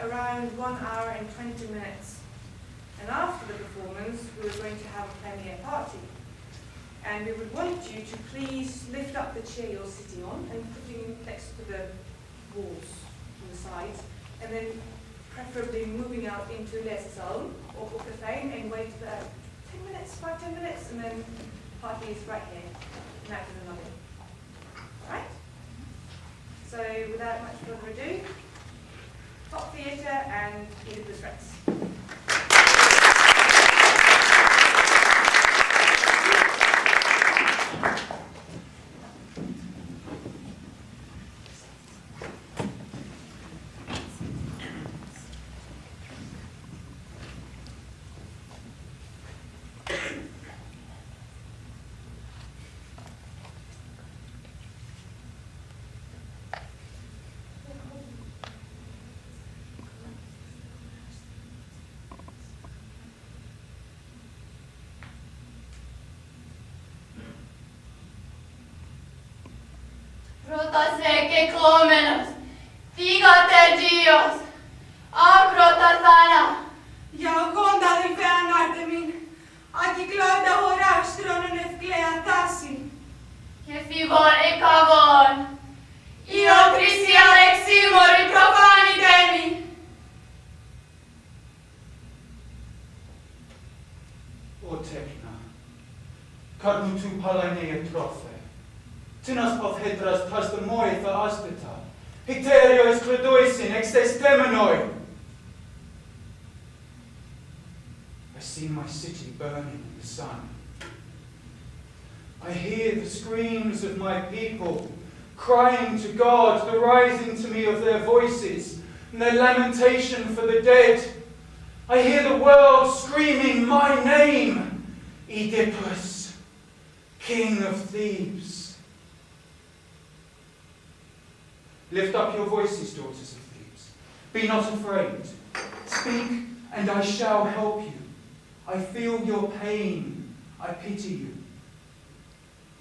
around 1 hour and 20 minutes. And after the performance, we were going to have a premiere party. And we would want you to please lift up the chair you're sitting on and put it next to the walls on the sides, and then preferably moving out into lesesalen or cafe and wait for 10 minutes, 5-10 minutes, and then the party is right here, and out in the lobby. Alright? So without much further ado, Top Theatre and Oedipus Rex. Protaseke klomenos, figate dios, akrotazana. Ja kondarin feanartemin, aki klauda horastronon efkleatasin. Kefivon ekavon, io Christi aleximori profani demi. O tekna, kadmutu palainea trophe. Tinas of hedras tas the moi for aspita. Hicterio is cledoisin extes temenoi. I see my city burning in the sun. I hear the screams of my people, crying to God, the rising to me of their voices, and their lamentation for the dead. I hear the world screaming my name, Oedipus, King of Thebes. Lift up your voices, daughters of Thebes. Be not afraid. Speak, and I shall help you. I feel your pain. I pity you.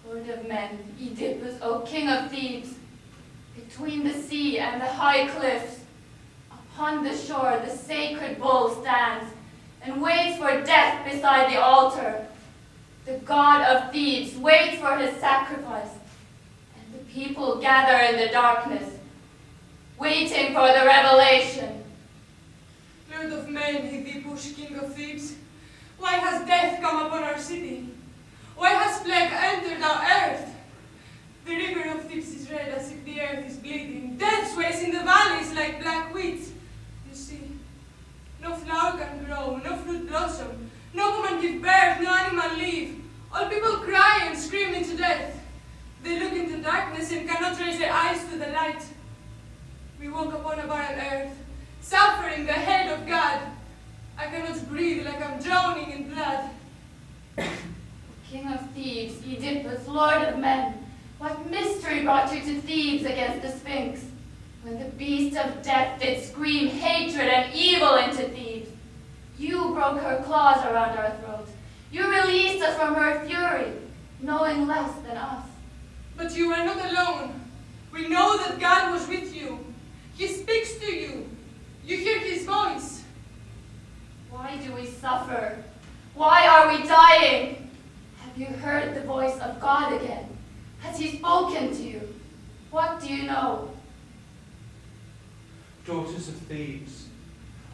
Lord of men, Oedipus, O King of Thebes, between the sea and the high cliffs, upon the shore the sacred bull stands and waits for death beside the altar. The god of Thebes waits for his sacrifice, and the people gather in the darkness, waiting for the revelation. Lord of men, Oedipus, King of Thebes, why has death come upon our city? Why has plague entered our earth? The river of Thebes is red as if the earth is bleeding. Death sways in the valleys like black wheat. You see, no flower can grow, no fruit blossom, no woman give birth, no animal live. All people cry and scream into death. They look into darkness and cannot raise their eyes to the light. We walk upon a barren earth, suffering the hand of God. I cannot breathe like I'm drowning in blood. King of Thebes, Oedipus, Lord of men, what mystery brought you to Thebes against the Sphinx, when the beast of death did scream hatred and evil into Thebes? You broke her claws around our throats. You released us from her fury, knowing less than us. But you were not alone. We know that God was with you. He speaks to you. You hear his voice. Why do we suffer? Why are we dying? Have you heard the voice of God again? Has he spoken to you? What do you know? Daughters of Thebes,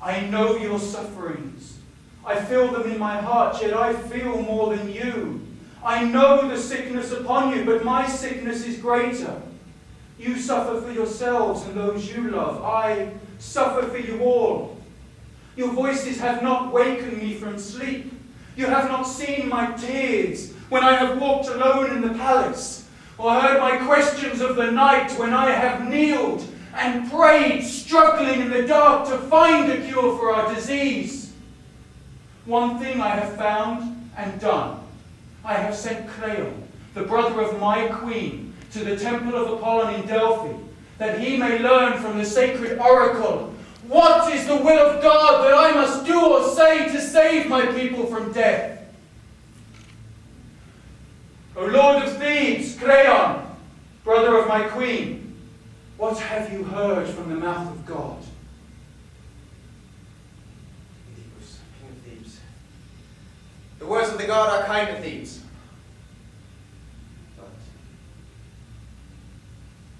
I know your sufferings. I feel them in my heart, yet I feel more than you. I know the sickness upon you, but my sickness is greater. You suffer for yourselves and those you love. I suffer for you all. Your voices have not wakened me from sleep. You have not seen my tears when I have walked alone in the palace, or heard my questions of the night when I have kneeled and prayed, struggling in the dark to find a cure for our disease. One thing I have found and done. I have sent Creon, the brother of my queen, to the temple of Apollon in Delphi, that he may learn from the sacred oracle what is the will of God that I must do or say to save my people from death. O Lord of Thebes, Creon, brother of my queen, what have you heard from the mouth of God? God are kind to thieves. But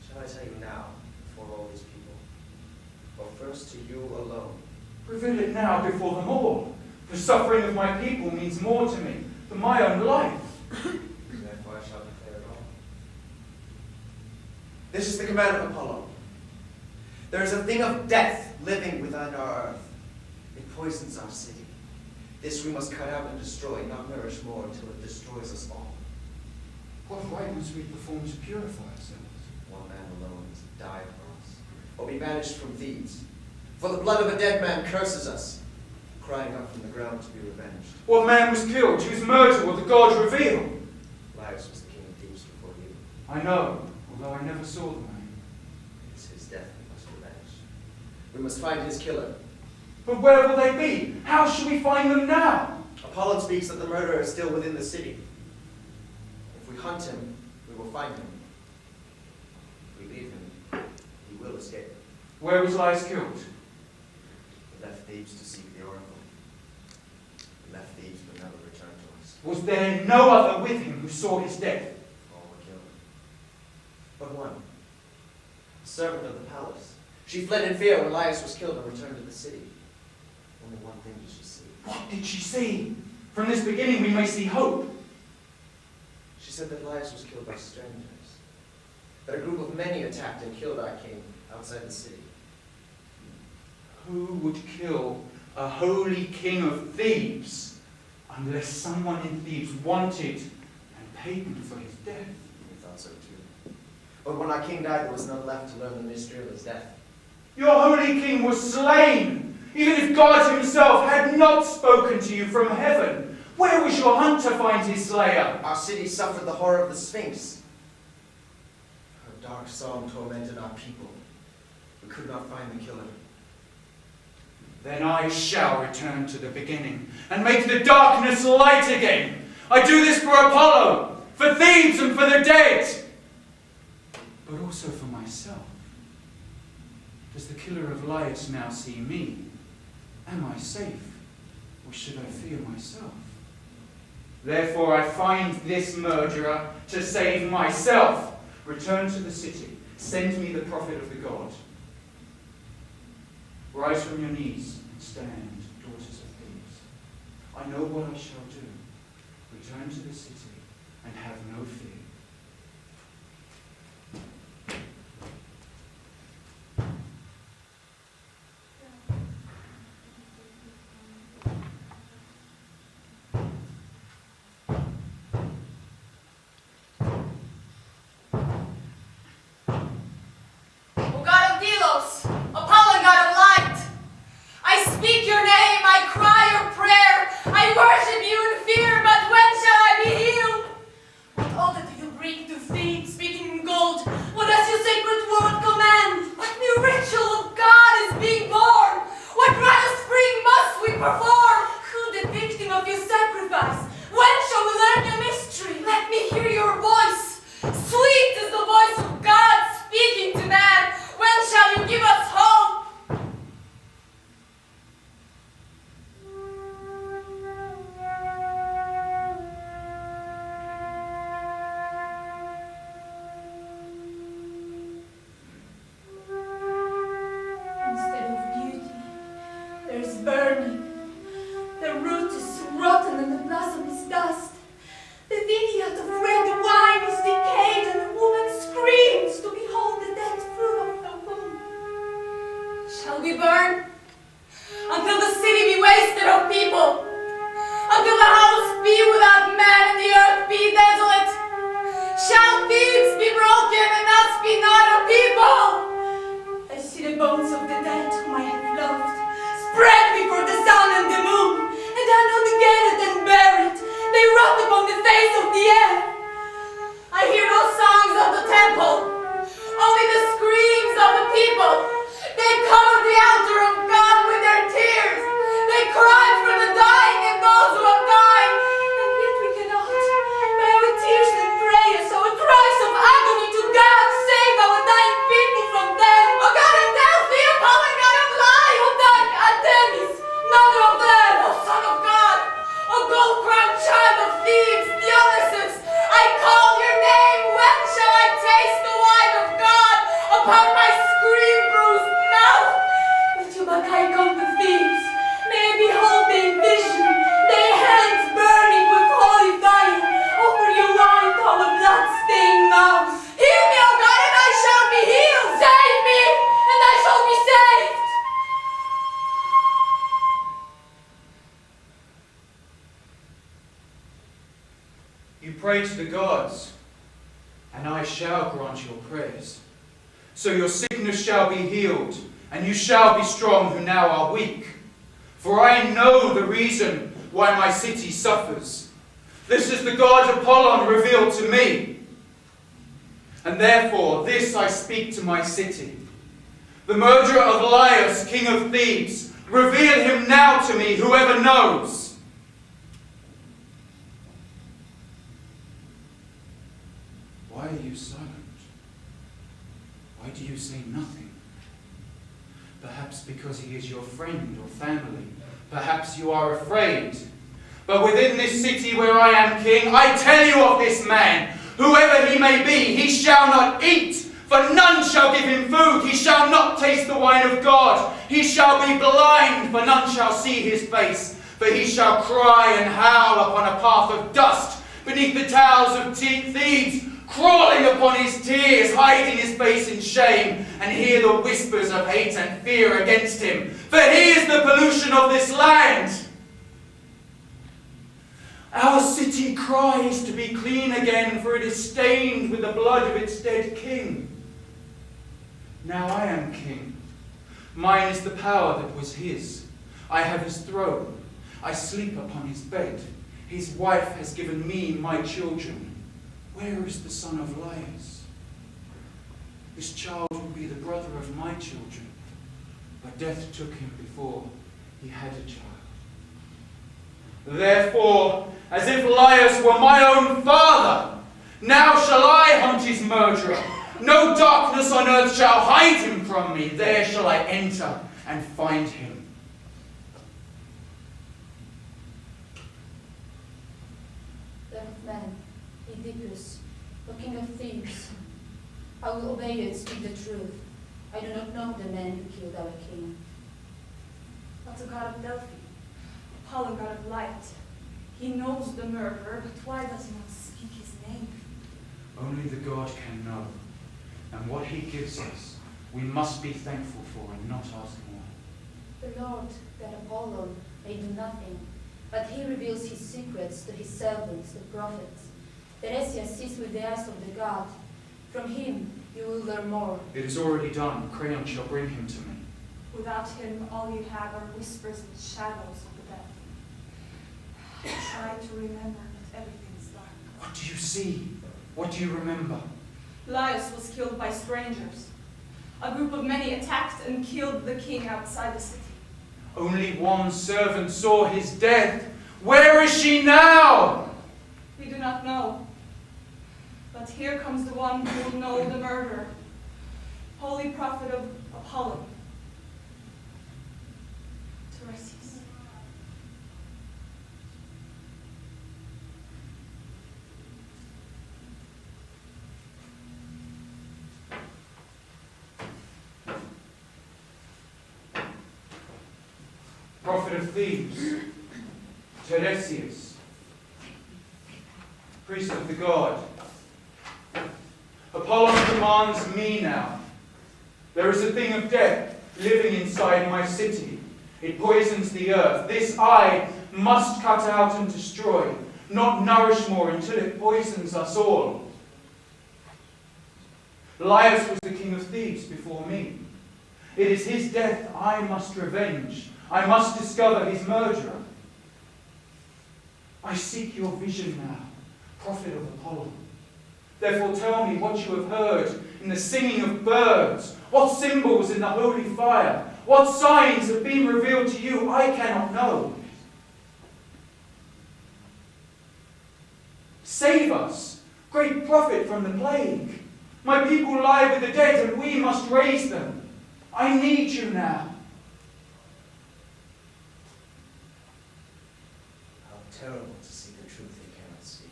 shall I tell you now, before all these people, or first to you alone? Reveal it now before them all. The suffering of my people means more to me than my own life. Therefore I shall declare it all. This is the command of Apollo. There is a thing of death living within our earth. It poisons our city. This we must cut out and destroy, not nourish more until it destroys us all. What right must we perform to purify ourselves? One man alone must die for us, or be banished from Thebes. For the blood of a dead man curses us, crying out from the ground to be revenged. What man was killed? Whose murder will the gods reveal? Laius was the king of Thebes before you. I know, although I never saw the man. It is his death we must revenge. We must find his killer. But where will they be? How shall we find them now? Apollo speaks that the murderer is still within the city. If we hunt him, we will find him. If we leave him, he will escape. Where was Laius killed? He left Thebes to seek the oracle. He left Thebes but never returned to us. Was there no other with him who saw his death? All were killed. But one, a servant of the palace. She fled in fear when Laius was killed and returned to the city. Only one thing did she see. What did she see? From this beginning we may see hope. She said that Laius was killed by strangers. That a group of many attacked and killed our king outside the city. Who would kill a holy king of Thebes unless someone in Thebes wanted and paid him for his death? We thought so too. But when our king died, there was none left to learn the mystery of his death. Your holy king was slain. Even if God himself had not spoken to you from heaven, where was your hunt to find his slayer? Our city suffered the horror of the Sphinx. Her dark song tormented our people. We could not find the killer. Then I shall return to the beginning and make the darkness light again. I do this for Apollo, for Thebes and for the dead, but also for myself. Does the killer of Laius now see me? Am I safe, or should I fear myself? Therefore I find this murderer to save myself. Return to the city. Send me the prophet of the god. Rise from your knees and stand, daughters of Thebes. I know what I shall do. Return to the city and have no fear. Save our dying people from them! O God of Delphi, Apollo, God pray to the gods, and I shall grant your prayers. So your sickness shall be healed, and you shall be strong who now are weak. For I know the reason why my city suffers. This is the god Apollon revealed to me. And therefore this I speak to my city. The murderer of Laius, king of Thebes, reveal him now to me, whoever knows. Why are you silent? Why do you say nothing? Perhaps because he is your friend or family. Perhaps you are afraid. But within this city where I am king, I tell you of this man, whoever he may be, he shall not eat, for none shall give him food. He shall not taste the wine of God. He shall be blind, for none shall see his face. For he shall cry and howl upon a path of dust, beneath the towers of Thebes, crawling upon his tears, hiding his face in shame, and hear the whispers of hate and fear against him. For he is the pollution of this land. Our city cries to be clean again, for it is stained with the blood of its dead king. Now I am king. Mine is the power that was his. I have his throne. I sleep upon his bed. His wife has given me my children. Where is the son of Laius? This child will be the brother of my children, but death took him before he had a child. Therefore, as if Laius were my own father, now shall I hunt his murderer. No darkness on earth shall hide him from me. There shall I enter and find him. Son of man, Oedipus, O king of Thebes, I will obey you and speak the truth. I do not know the man who killed our king. But the god of Delphi, Apollon, god of light, he knows the murderer, but why does he not speak his name? Only the god can know. And what he gives us, we must be thankful for and not ask more. The Lord, God Apollon, may do nothing, but he reveals his secrets to his servants, the prophets. Teresias sees with the eyes of the god. From him you will learn more. It is already done. Creon shall bring him to me. Without him, all you have are whispers and shadows of the dead. Try to remember that everything is dark. What do you see? What do you remember? Laius was killed by strangers. A group of many attacked and killed the king outside the city. Only one servant saw his death. Where is she now? We do not know. But here comes the one who will know the murderer. Holy prophet of Apollon. Teresias. Prophet of Thebes, Teresias, priest of the god. Apollon commands me now. There is a thing of death living inside my city. It poisons the earth. This I must cut out and destroy, not nourish more until it poisons us all. Laius was the king of Thebes before me. It is his death I must revenge. I must discover his murderer. I seek your vision now, prophet of Apollon. Therefore tell me what you have heard in the singing of birds, what symbols in the holy fire, what signs have been revealed to you I cannot know. Save us, great prophet, from the plague. My people lie with the dead and we must raise them. I need you now. Terrible to see the truth they cannot see.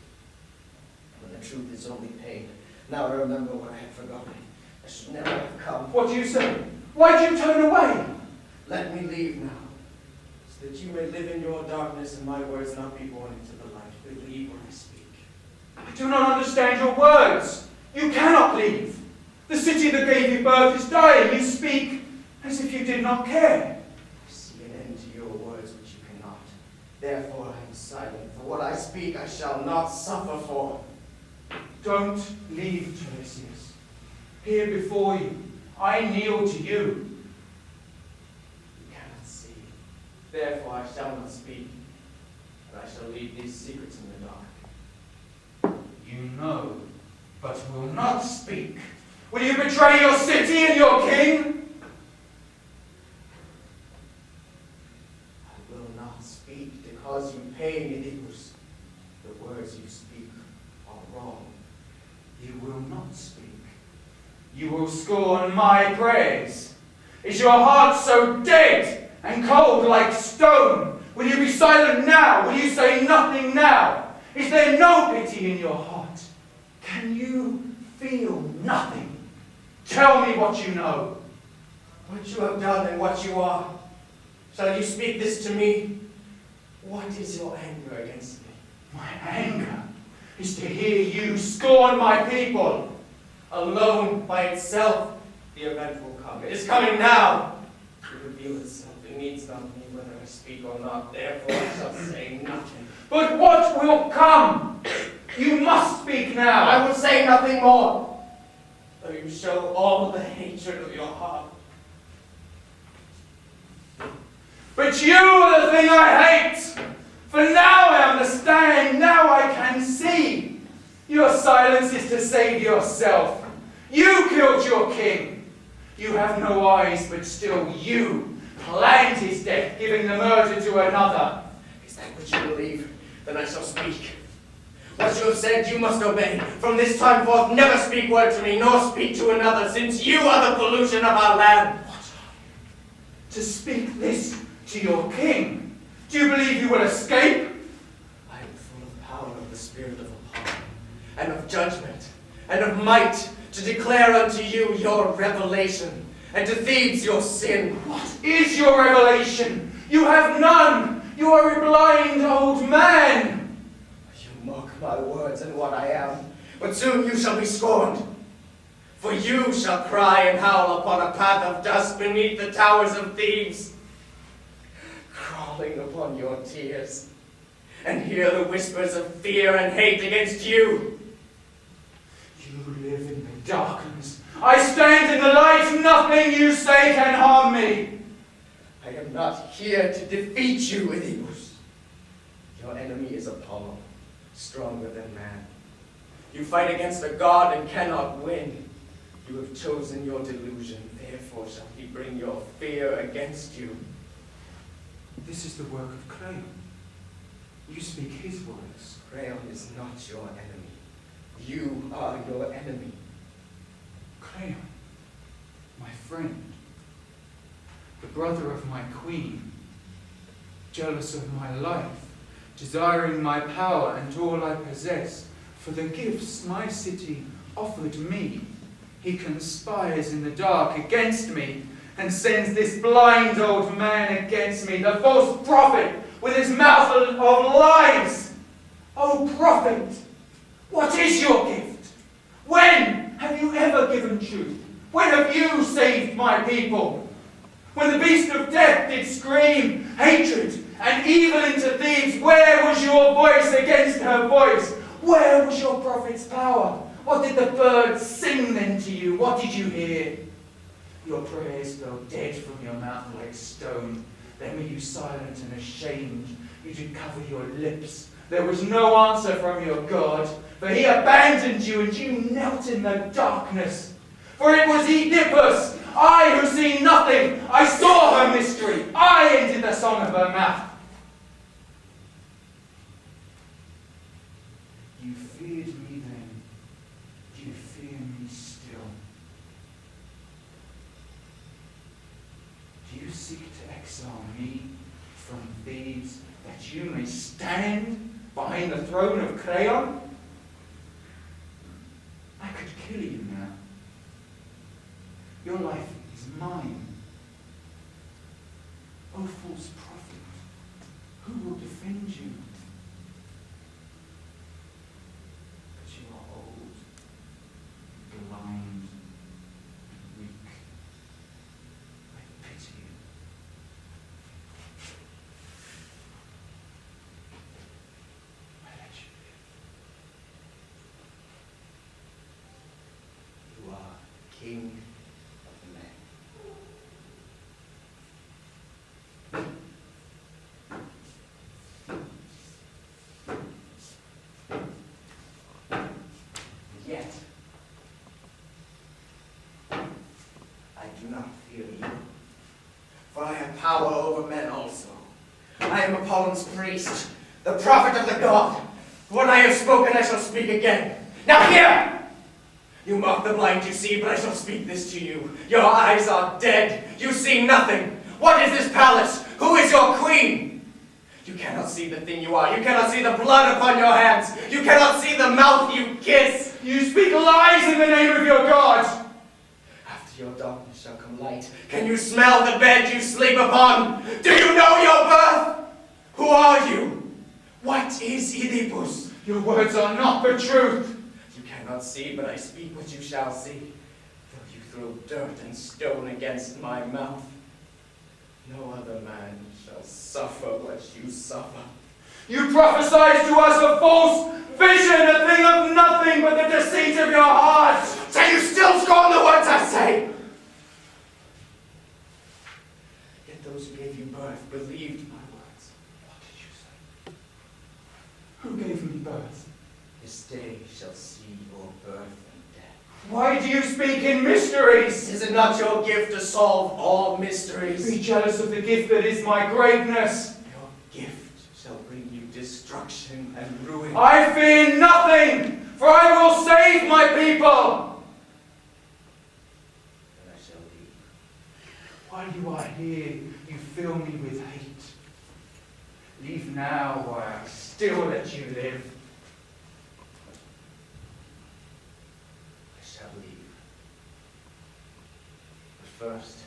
When the truth is only pain. Now I remember what I had forgotten. I should never have come. What do you say? Why do you turn away? Let me leave now, so that you may live in your darkness and my words not be born into the light. Believe when I speak. I do not understand your words. You cannot leave. The city that gave you birth is dying. You speak as if you did not care. I see an end to your words which you cannot. Therefore I am silent, for what I speak I shall not suffer for. Don't leave, Tiresias. Here before you, I kneel to you. You cannot see, therefore I shall not speak, but I shall leave these secrets in the dark. You know, but will not speak. Will you betray your city and your king? I will not speak because you pain Oedipus. The words you speak are wrong. You will not speak. You will scorn my praise. Is your heart so dead and cold like stone? Will you be silent now? Will you say nothing now? Is there no pity in your heart? Can you feel nothing? Tell me what you know. What you have done and what you are. Shall you speak this to me? What is your anger against me? My anger is to hear you scorn my people. Alone by itself, the event will come. It is coming now. To reveal itself, it needs not me whether I speak or not. Therefore I shall say nothing. But what will come? You must speak now. I will say nothing more, though you show all the hatred of your heart. But you are the thing I hate. For now I understand, now I can see. Your silence is to save yourself. You killed your king. You have no eyes, but still you planned his death, giving the murder to another. Is that what you believe? Then I shall speak. What you have said you must obey. From this time forth never speak word to me, nor speak to another, since you are the pollution of our land. What are you? To speak this to your king? Do you believe you will escape? I am full of power of the spirit of Apollo, and of judgment, and of might, to declare unto you your revelation, and to Thebes your sin. What is your revelation? You have none. You are a blind old man. You mock my words and what I am, but soon you shall be scorned. For you shall cry and howl upon a path of dust beneath the towers of Thebes, crawling upon your tears, and hear the whispers of fear and hate against you. You live in the darkness. I stand in the light. Nothing you say can harm me. I am not here to defeat you, Oedipus. Your enemy is Apollo, stronger than man. You fight against a god and cannot win. You have chosen your delusion, therefore shall he bring your fear against you. This is the work of Crayon. You speak his words. Crayon is not your enemy. You are your enemy. Crayon, my friend, the brother of my queen, jealous of my life, desiring my power and all I possess, for the gifts my city offered me, he conspires in the dark against me, and sends this blind old man against me, the false prophet, with his mouth of lies. O prophet, what is your gift? When have you ever given truth? When have you saved my people? When the beast of death did scream hatred and evil into Thebes, where was your voice against her voice? Where was your prophet's power? What did the birds sing then to you? What did you hear? Your prayers fell dead from your mouth like stone. Then were you silent and ashamed. You did cover your lips. There was no answer from your God, for he abandoned you and you knelt in the darkness. For it was Oedipus, I who see nothing. I saw her mystery. I ended the song of her mouth. You feared me then. You fear me still. Do you seek to exile me from Thebes, that you may stand behind the throne of Crayon? I could kill you now. Your life is mine. O false prophet, who will defend you? But you are old, blind, and weak. I pity you. king of men. Yet, I do not fear you, for I have power over men also. I am Apollo's priest, the prophet of the god. When I have spoken, I shall speak again. Now hear! You mock the blind you see, but I shall speak this to you. Your eyes are dead. You see nothing. What is this palace? Who is your queen? You cannot see the thing you are. You cannot see the blood upon your hands. You cannot see the mouth you kiss. You speak lies in the name of your God. After your darkness shall come light. Can you smell the bed you sleep upon? Do you know your birth? Who are you? What is Oedipus? Your words are not the truth. You cannot see, but I speak what you shall see. Though you throw dirt and stone against my mouth, no other man shall suffer what you suffer. You prophesied to us a false vision, a thing of nothing but the deceit of your heart. So you still scorn the words I say? Yet those who gave you birth believed my words. What did you say? Who gave me birth? This day shall see your birth and death. Why do you speak in mysteries? Is it not your gift to solve all mysteries? Be jealous of the gift that is my greatness. Your gift shall bring you destruction and ruin. I fear nothing, for I will save my people. And I shall leave. While you are here, you fill me with hate. Leave now while I still let you live. I shall leave. But first,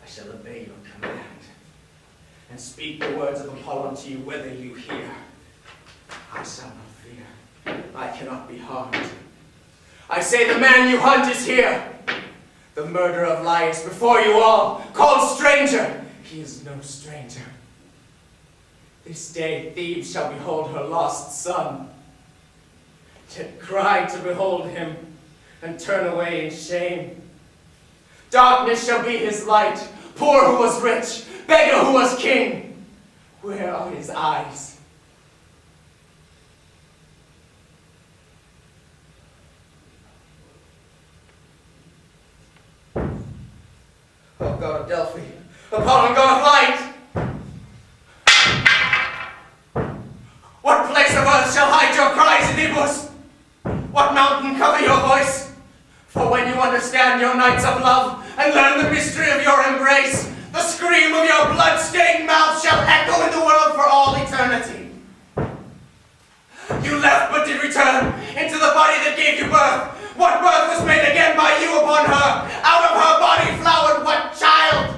I shall obey your command and speak the words of Apollo to you, whether you hear. I shall not fear. I cannot be harmed. I say the man you hunt is here. The murderer of Laius before you all, called stranger. He is no stranger. This day Thebes shall behold her lost son, yet cry to behold him and turn away in shame. Darkness shall be his light, poor who was rich, beggar who was king. Where are his eyes? Oh God of Delphi, Apollo, God of light! What place of earth shall hide your cries, Oedipus? What mountain cover your voice? For when you understand your nights of love and learn the mystery of your embrace, the scream of your blood-stained mouth shall echo in the world for all eternity. You left but did return into the body that gave you birth. What birth was made again by you upon her? Out of her body flowered what child?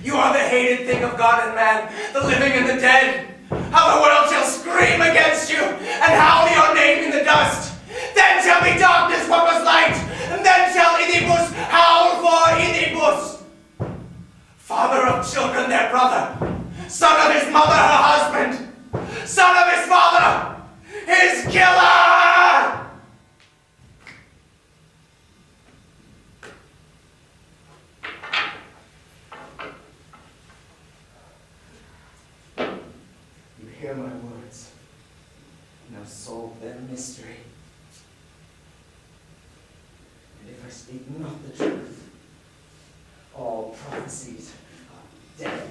You are the hated thing of God and man, the living and the dead. How the world shall scream against you and howl your name in the dust. Then shall be darkness what was light, and then shall Oedipus howl for Oedipus. Father of children, their brother, son of his mother, her husband, son of his father, his killer! Hear my words. Now solve their mystery. And if I speak not the truth, all prophecies are dead.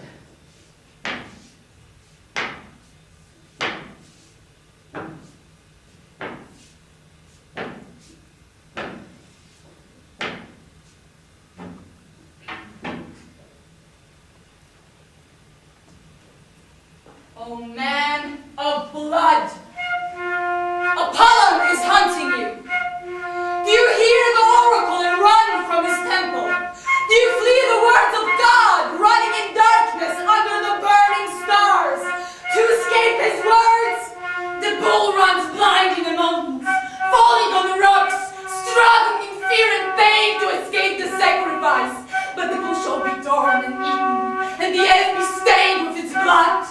O man of blood, Apollo is hunting you. Do you hear the oracle and run from his temple? Do you flee the words of God, running in darkness under the burning stars? To escape his words, the bull runs blind in the mountains, falling on the rocks, struggling in fear and pain to escape the sacrifice. But the bull shall be torn and eaten, and the earth be stained with its blood.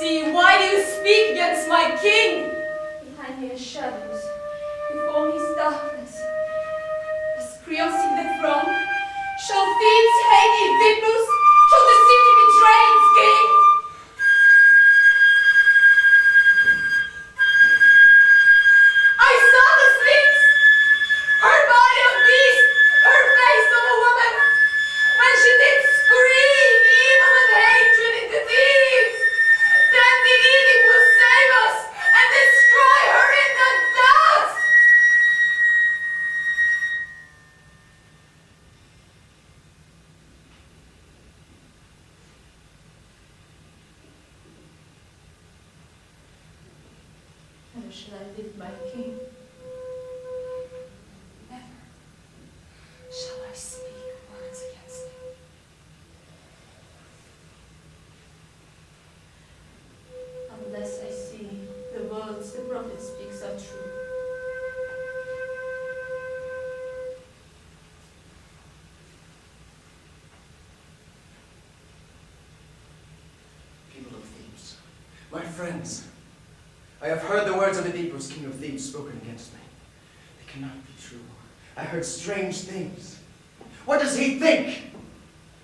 see, why do you speak against my king? Behind me are shadows, before me is darkness. As Creon seek the throne, shall Thebes hate Oedipus? Shall the city betray its king? I saw the Sphinx! Her body of beast, her face of a woman, when she did scream evil and hatred into Thebes. Then did Oedipus save us and destroy her in the dust! Never shall I live my king. Never shall I speak words against him. Unless I see the words the prophet speaks are true. People of Thebes, my friends, I have heard the words of Oedipus, king of Thebes, spoken against me. They cannot be true. I heard strange things. What does he think?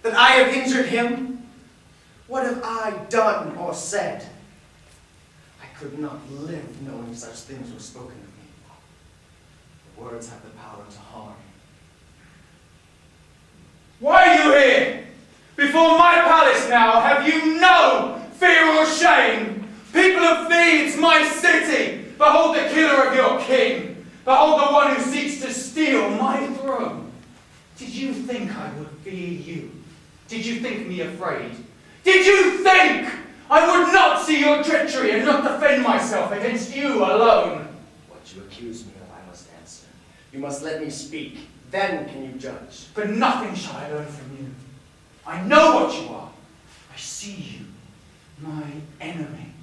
That I have injured him? What have I done or said? I could not live knowing such things were spoken of me. The words have the power to harm. Why are you here? Before my palace now, have you no fear or shame? People of Thebes, my city, behold the killer of your king. Behold the one who seeks to steal my throne. Did you think I would fear you? Did you think me afraid? Did you think I would not see your treachery and not defend myself against you alone? What you accuse me of, I must answer. You must let me speak. Then can you judge. But nothing shall I learn from you. I know what you are. I see you, my enemy.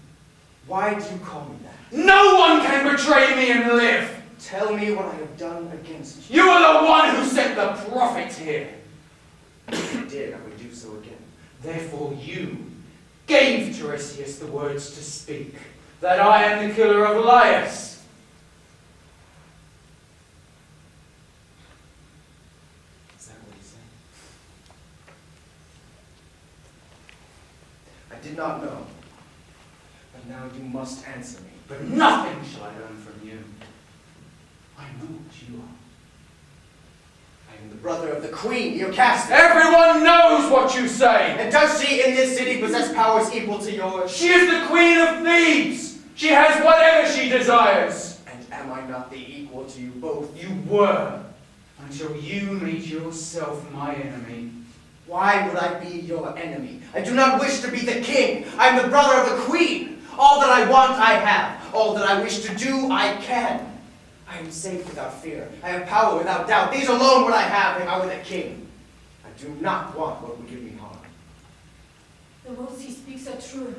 Why do you call me that? No one can betray me and live. Tell me what I have done against you. You are the one who sent the prophet here. If I did, I would do so again. Therefore you gave Tiresias the words to speak, that I am the killer of Laius. Is that what he said? I did not know. But now you must answer me. But nothing shall I learn from you. I know what you are. I am the brother of the queen, Shakespere. Everyone knows what you say. And does she in this city possess powers equal to yours? She is the queen of Thebes. She has whatever she desires. And am I not the equal to you both? You were, until you made yourself my enemy. Why would I be your enemy? I do not wish to be the king. I am the brother of the queen. All that I want, I have. All that I wish to do, I can. I am safe without fear. I have power without doubt. These alone would I have if I were the king. I do not want what would give me harm. The words he speaks are true.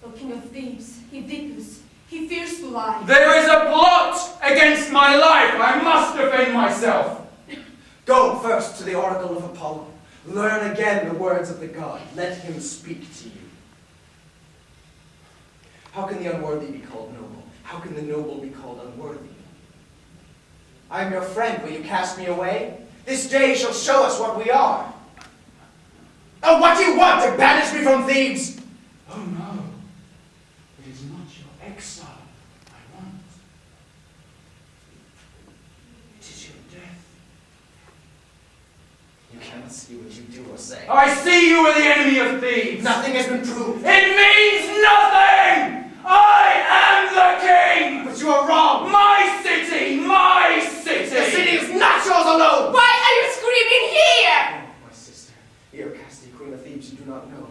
O king of Thebes, Oedipus, he fears to lie. There is a plot against my life. I must defend myself. Go first to the oracle of Apollo. Learn again the words of the god. Let him speak to you. How can the unworthy be called noble? How can the noble be called unworthy? I am your friend. Will you cast me away? This day shall show us what we are. Oh, what do you want? To banish me from Thebes? Oh no, it is not your exile I want. It is your death. You cannot see what you do or say. I see you are the enemy of Thebes. Nothing has been proved. It means nothing! I am the king! But you are wrong. My city! My city! The city is not yours alone. Why are you screaming here? Oh, my sister, Shakespere, queen of Thebes, you do not know.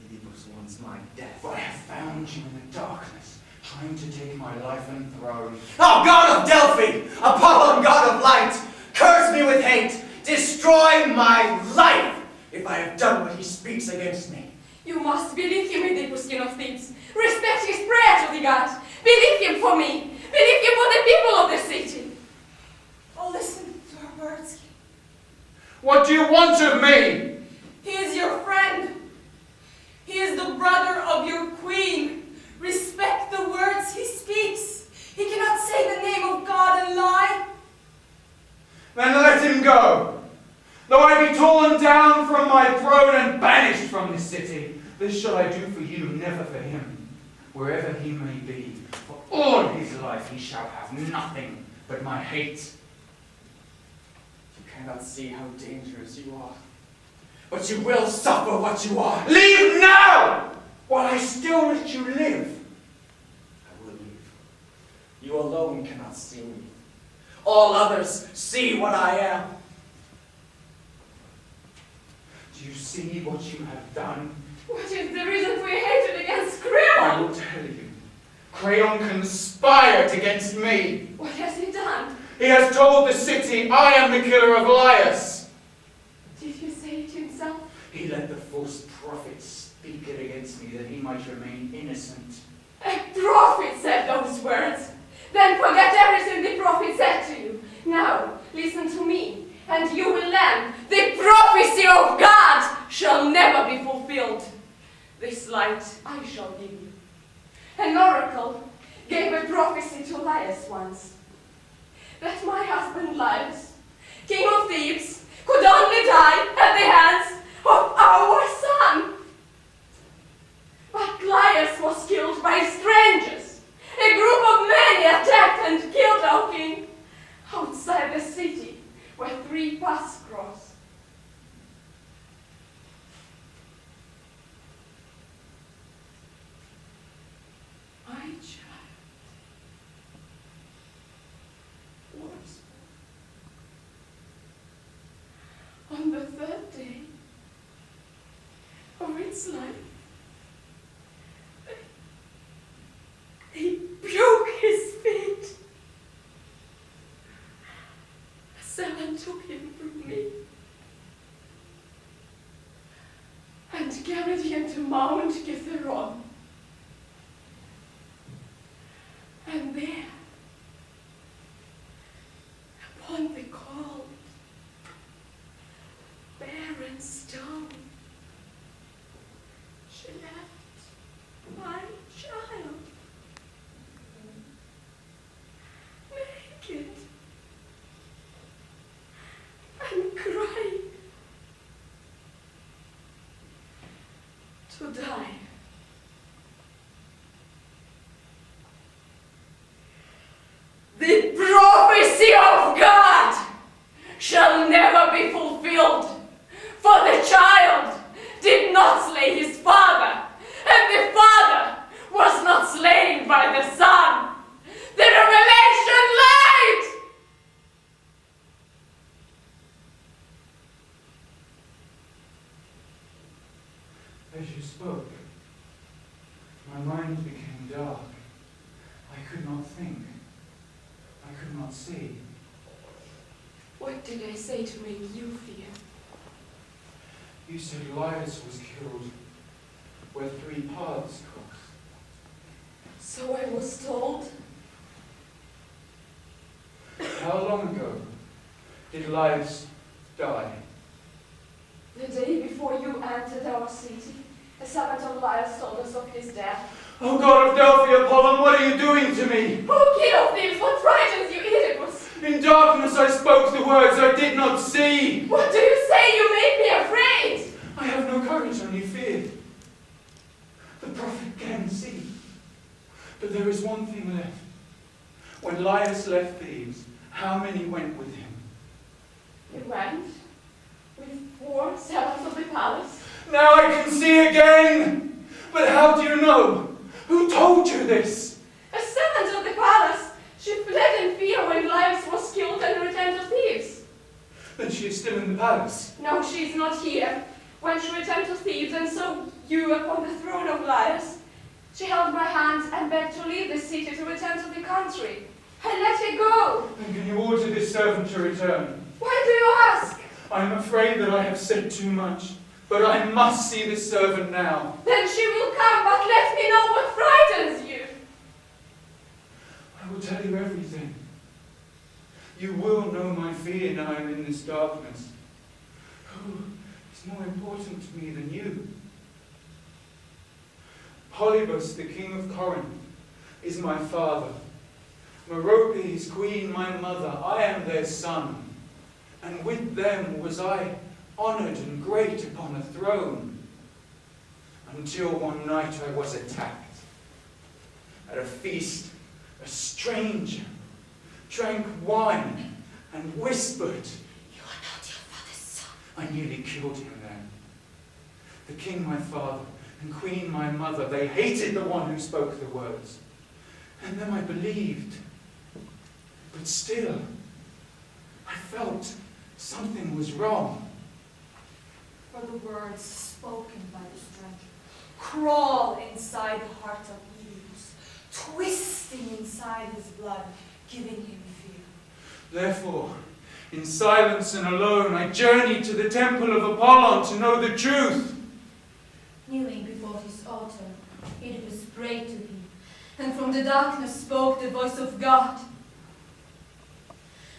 Oedipus wants my death. I have found you in the darkness, trying to take my life and throne. Oh, god of Delphi, Apollo, god of light, curse me with hate, destroy my life if I have done what he speaks against me. You must believe him, Oedipus, king of Thebes. Respect his prayer to the god. Believe him for me. Believe him for the people of the city. Oh, listen to our words, king. What do you want of me? He is your friend. He is is the brother of your queen. Respect the words he speaks. He cannot say the name of God and lie. Then let him go. Though I be torn down from my throne and banished from this city, this shall I do for you, never for him, wherever he may be. For all his life he shall have nothing but my hate. You cannot see how dangerous you are, but you will suffer what you are. Leave now, while I still let you live. I will leave. You alone cannot see me. All others see what I am. Do you see what you have done? What is the reason for your hatred against Crayon? I will tell you. Crayon conspired against me. What has he done? He has told the city I am the killer of Laius. Did you say it himself? He let the false prophet speak it against me that he might remain innocent. A prophet said those words. Then forget everything the prophet said to you. Now, listen to me, and you will learn the prophecy of God shall never be fulfilled. This light I shall give you. An oracle gave a prophecy to Laius once, that my husband Laius, king of Thebes, could only die at the hands of our son. But Laius was killed by strangers. A group of many attacked and killed our king outside the city where 3 paths cross. My child was on the 3rd day of its life. He broke his feet. A servant took him from me and carried him to Mount Kithaeron. And there, upon the cold, barren stone, she left my child. Naked and crying to die. The prophecy of God shall never be fulfilled, for the child did not slay his father, and the father was not slain by the son. The revelation light! As you spoke, my mind became dark. I could not think. I could not see. What did I say to make you fear? You said Laius was killed where 3 paths cross. So I was told. How long ago did Laius die? The day before you entered our city, a servant of Laius told us of his death. Oh God of Delphi, Apollon, what are you doing to me? Oh, king of Thebes, what frightens you, Oedipus? In darkness I spoke the words I did not see. What do you say? You make me afraid. I have no courage, only fear. The prophet can see. But there is one thing left. When Laius left Thebes, how many went with him? He went with 4 servants of the palace. Now I can see again! But how do you know? Who told you this? A servant of the palace. She fled in fear when Laius was killed and returned to Thebes. Then she is still in the palace. No, she is not here. When she returned to Thebes and saw you upon the throne of Laius, she held my hand and begged to leave the city to return to the country. I let her go. Then can you order this servant to return? Why do you ask? I am afraid that I have said too much, but I must see this servant now. Then she will come, but let me know what frightens you. I will tell you everything. You will know my fear now I'm in this darkness. Who is more important to me than you? Oedipus, the king of Corinth, is my father. Meropes, queen, my mother, I am their son. And with them was I honoured and great upon a throne. Until one night I was attacked. At a feast, a stranger drank wine and whispered, "You are not your father's son." I nearly killed him then. The king, my father, and queen, my mother, they hated the one who spoke the words. And then I believed. But still, I felt something was wrong. For the words spoken by the stranger crawl inside the heart of Oedipus, twisting inside his blood, giving him fear. Therefore, in silence and alone, I journeyed to the temple of Apollon to know the truth. Kneeling before his altar, Oedipus prayed to him, and from the darkness spoke the voice of God.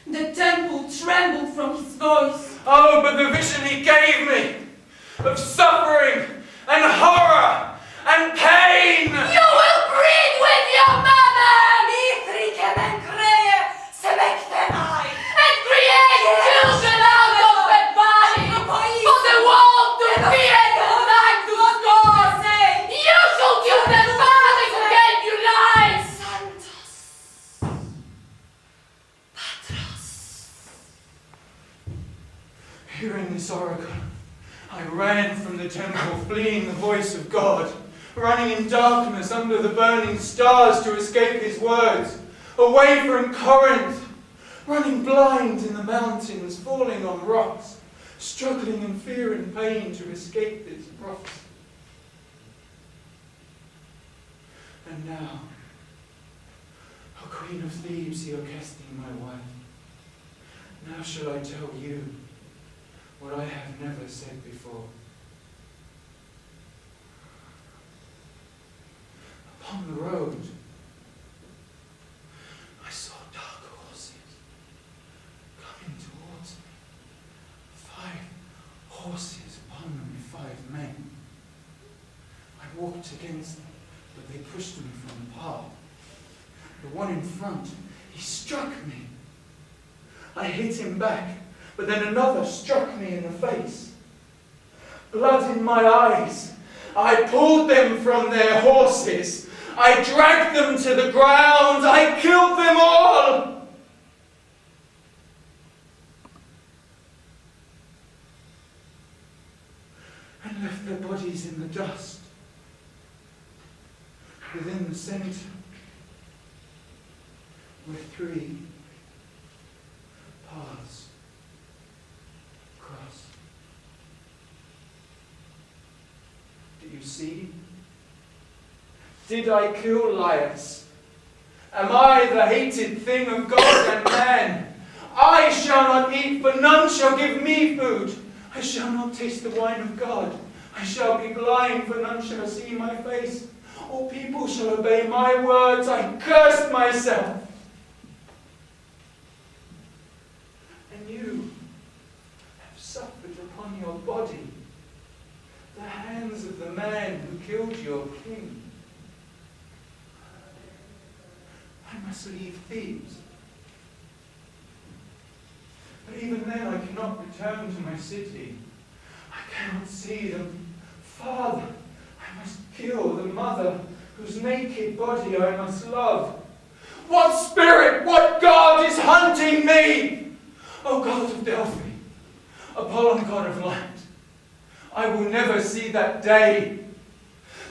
The temple trembled from his voice. Oh, but the vision he gave me of suffering and horror and pain! You will breed with your mother! And create children out of her body! For the world to fear and the night to scorn! You shall kill the father who gave you life! Hearing this oracle, I ran from the temple, fleeing the voice of God, running in darkness under the burning stars to escape his words, away from Corinth, running blind in the mountains, falling on rocks, struggling in fear and pain to escape its prophecy. And now, O Queen of Thebes, Ioceste, my wife, now shall I tell you what I have never said before. Upon the road, I saw dark horses coming towards me. 5 horses upon them, 5 men. I walked against them, but they pushed me from the path. The one in front, he struck me. I hit him back, but then another struck me in the face. Blood in my eyes. I pulled them from their horses. I dragged them to the ground. I killed them all. And left their bodies in the dust. Within the centre were 3 paths crossed. Do you see? Did I kill Laius? Am I the hated thing of God and man? I shall not eat, for none shall give me food. I shall not taste the wine of God. I shall be blind, for none shall see my face. All people shall obey my words. I cursed myself. And you have suffered upon your body the hands of the man who killed your king. I must leave Thebes. But even then I cannot return to my city. I cannot see them. Father, I must kill the mother whose naked body I must love. What spirit, what god is hunting me? O god of Delphi, Apollon, god of light, I will never see that day.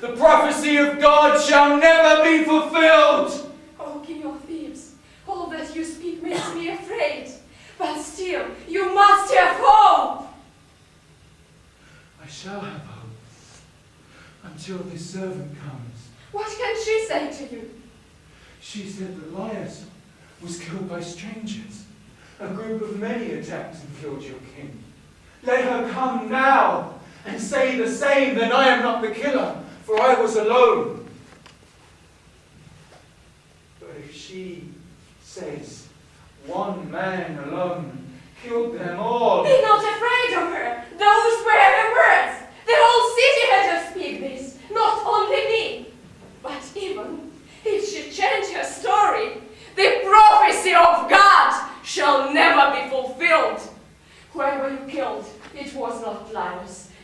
The prophecy of God shall never be fulfilled. O King of Thebes, all that you speak makes me afraid. But still, you must have hope. I shall have hope until this servant comes. What can she say to you? She said that Laius was killed by strangers. A group of many attacked and killed your king. Let her come now and say the same, then I am not the killer, for I was alone. But if she says, one man alone killed them all. Be not afraid of her. Those were her words. The whole city had to speak this, not only me.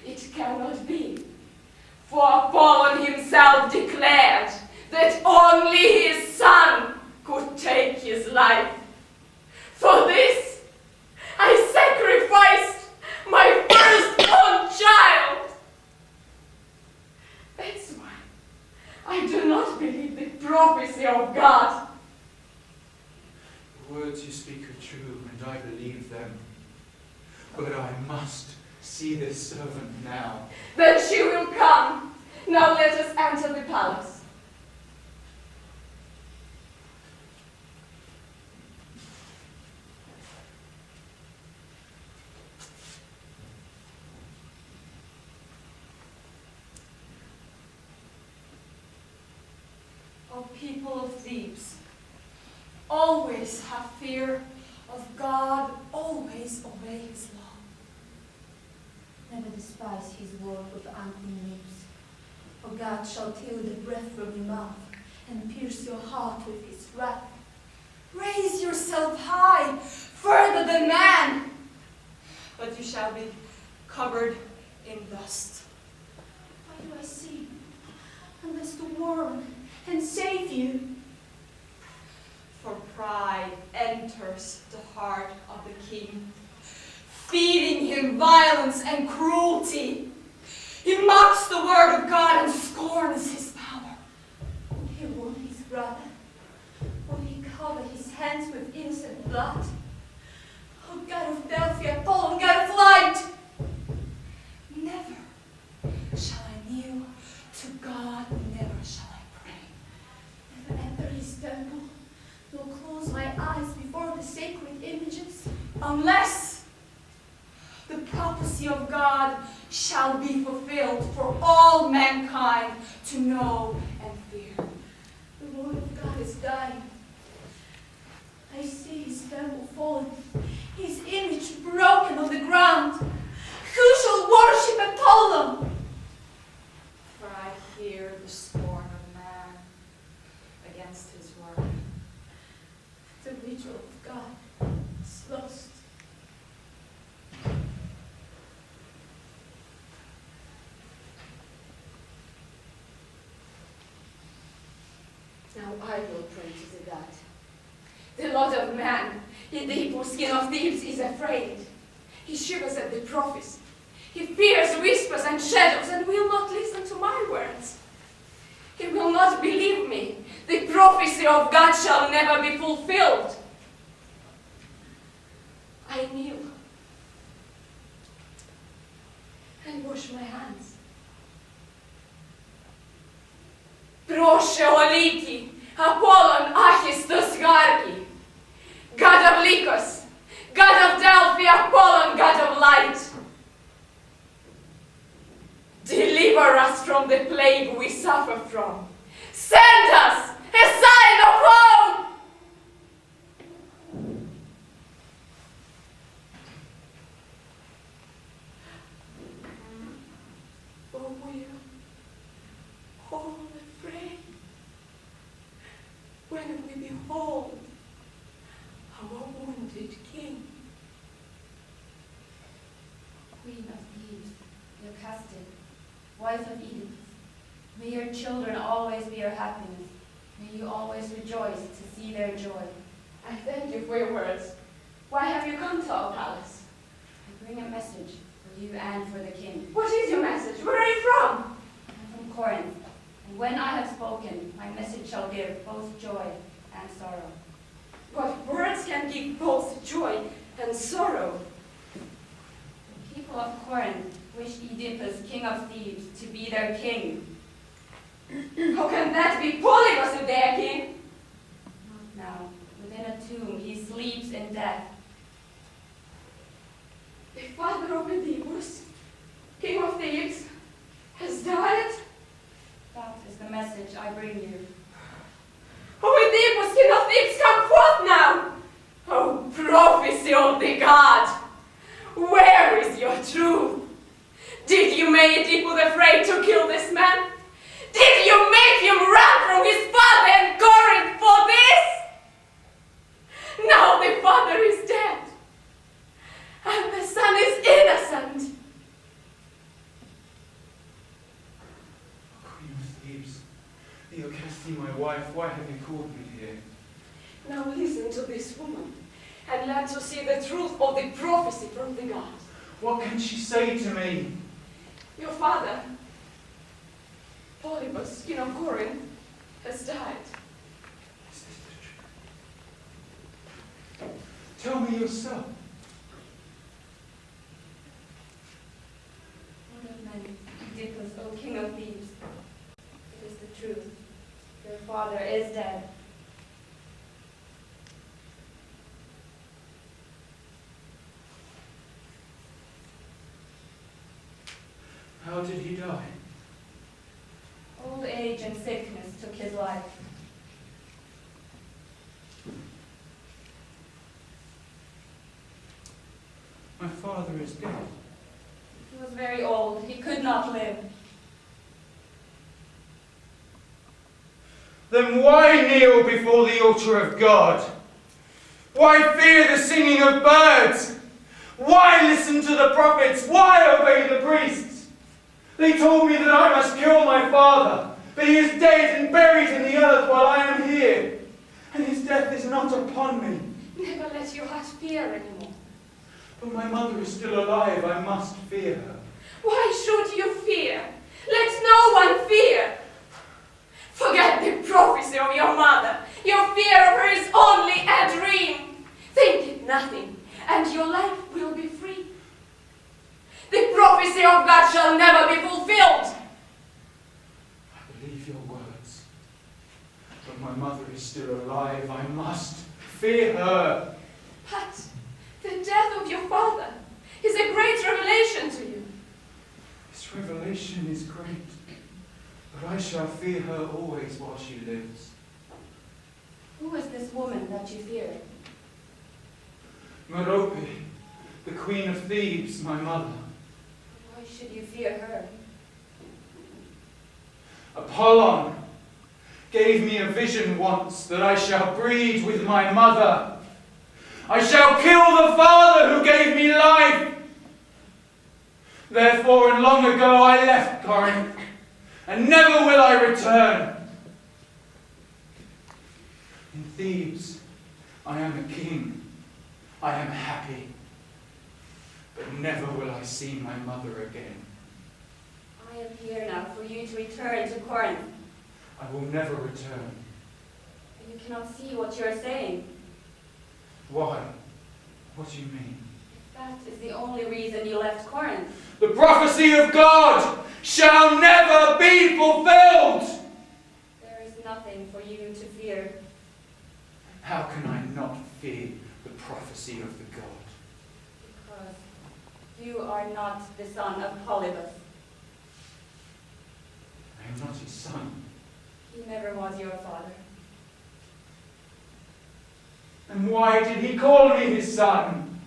It cannot be. For Apollon himself declared that only his son could take his life. For this, I sacrificed my firstborn child. That's why I do not believe the prophecy of God. The words you speak are true, and I believe them. But I must see this servant now. Then she will come. Now let us enter the palace. O people of Thebes, always have fear of God, always obey his law. Never despise his word with unclean lips, for God shall till the breath from your mouth and pierce your heart with his wrath. Raise yourself high, further than man, but you shall be covered in dust. Why do I see, unless to warn and save you? For pride enters the heart of the king, feeding him violence and cruelty. He mocks the word of God and scorns his power. Will he warn his brother? Will he cover his hands with innocent blood? O God of Delphi, Apollon, God of light! Never shall I kneel to God, never shall I pray. Never enter his temple, nor close my eyes before the sacred images. Unless the prophecy of God shall be fulfilled for all mankind to know and fear. The word of God is dying. I see his temple fallen, his image broken on the ground. Who shall worship Apollo? For I hear the scorn of man against his word. The ritual of God is lost. Now I will pray to the God. The Lord of man, Oedipus, king of Thebes, is afraid. He shivers at the prophecy. He fears whispers and shadows and will not listen to my words. He will not believe me. The prophecy of God shall never be fulfilled. I kneel and wash my hands. Proszę o liki, Apollon, Achistos, Gargi, God of Lycos, God of Delphi, Apollon, God of light. Deliver us from the plague we suffer from. Send us a sign of hope. Oh, we are all afraid when we behold our wounded king. Queen of Thebes, Locaste, wife of Oedipus, may your children always be your happiness. May you always rejoice to see their joy. I thank you for your words. Why have you come to our palace? I bring a message for you and for the king. What is your message? Where are you from? I'm from Corinth, and when I have spoken, my message shall give both joy and sorrow. What words can give both joy and sorrow? The people of Corinth wish Oedipus, king of Thebes, to be their king. How can that be? Polybus is their king. Not now. Within a tomb, he sleeps in death. The father of Oedipus, king of Thebes, has died? That is the message I bring you. Oh, Oedipus, king of Thebes, come forth now! Oh, prophecy of the god! Where is your truth? Did you make Oedipus afraid to kill this man? Did you make him run from his father and Corinth for this? Now the father is dead, and the son is innocent. Thebes, Theocasti, my wife, why have you called me here? Now listen to this woman, and learn to see the truth of the prophecy from the gods. What can she say to me? Your father, Oedipus, king of Corinth, has died. Is this the truth? Tell me yourself. Lord of men, Oedipus, O king of Thebes, it is the truth. Your father is dead. How did he die? Old age and sickness took his life. My father is dead. He was very old. He could not live. Then why kneel before the altar of God? Why fear the singing of birds? Why listen to the prophets? Why obey the priests? They told me that I must kill my father, but he is dead and buried in the earth while I am here, and his death is not upon me. Never let your heart fear anymore. But my mother is still alive. I must fear her. Why should you fear? Let no one fear. Forget the prophecy of your mother. Your fear of her is only a dream. Think it nothing, and your life will be free. The prophecy of God shall never be fulfilled. I believe your words. But my mother is still alive. I must fear her. But the death of your father is a great revelation to you. This revelation is great, but I shall fear her always while she lives. Who is this woman that you fear? Merope, the queen of Thebes, my mother. Why should you fear her? Apollon gave me a vision once that I shall breed with my mother. I shall kill the father who gave me life. Therefore, and long ago I left Corinth, and never will I return. In Thebes, I am a king. I am happy. But never will I see my mother again. I am here now for you to return to Corinth. I will never return. But you cannot see what you are saying. Why? What do you mean? That is the only reason you left Corinth. The prophecy of God shall never be fulfilled! There is nothing for you to fear. How can I not fear the prophecy of the God? Because you are not the son of Oedipus. I am not his son. He never was your father. And why did he call me his son?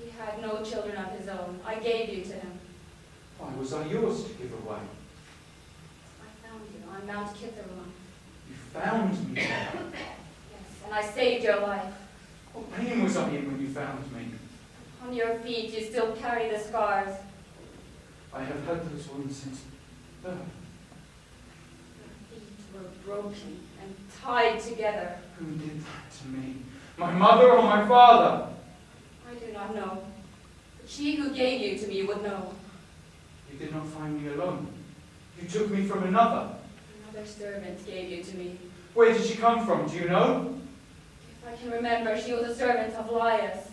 He had no children of his own. I gave you to him. Why was I yours to give away? I found you on Mount Kithaeron. You found me there. Yes, and I saved your life. What pain was I in when you found me? On your feet you still carry the scars. I have had those wounds since birth. Your feet were broken and tied together. Who did that to me? My mother or my father? I do not know. But she who gave you to me would know. You did not find me alone. You took me from another. Another servant gave you to me. Where did she come from? Do you know? If I can remember, she was a servant of Laius.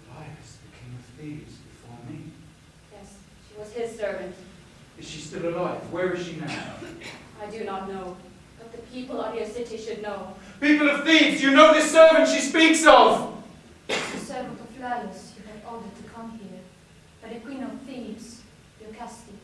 Laius, the king of Thebes, before me. Yes, she was his servant. Is she still alive? Where is she now? I do not know. But the people of your city should know. People of Thebes, you know this servant she speaks of! The servant of Laius you have ordered to come here, by the queen of Thebes, Shakespere.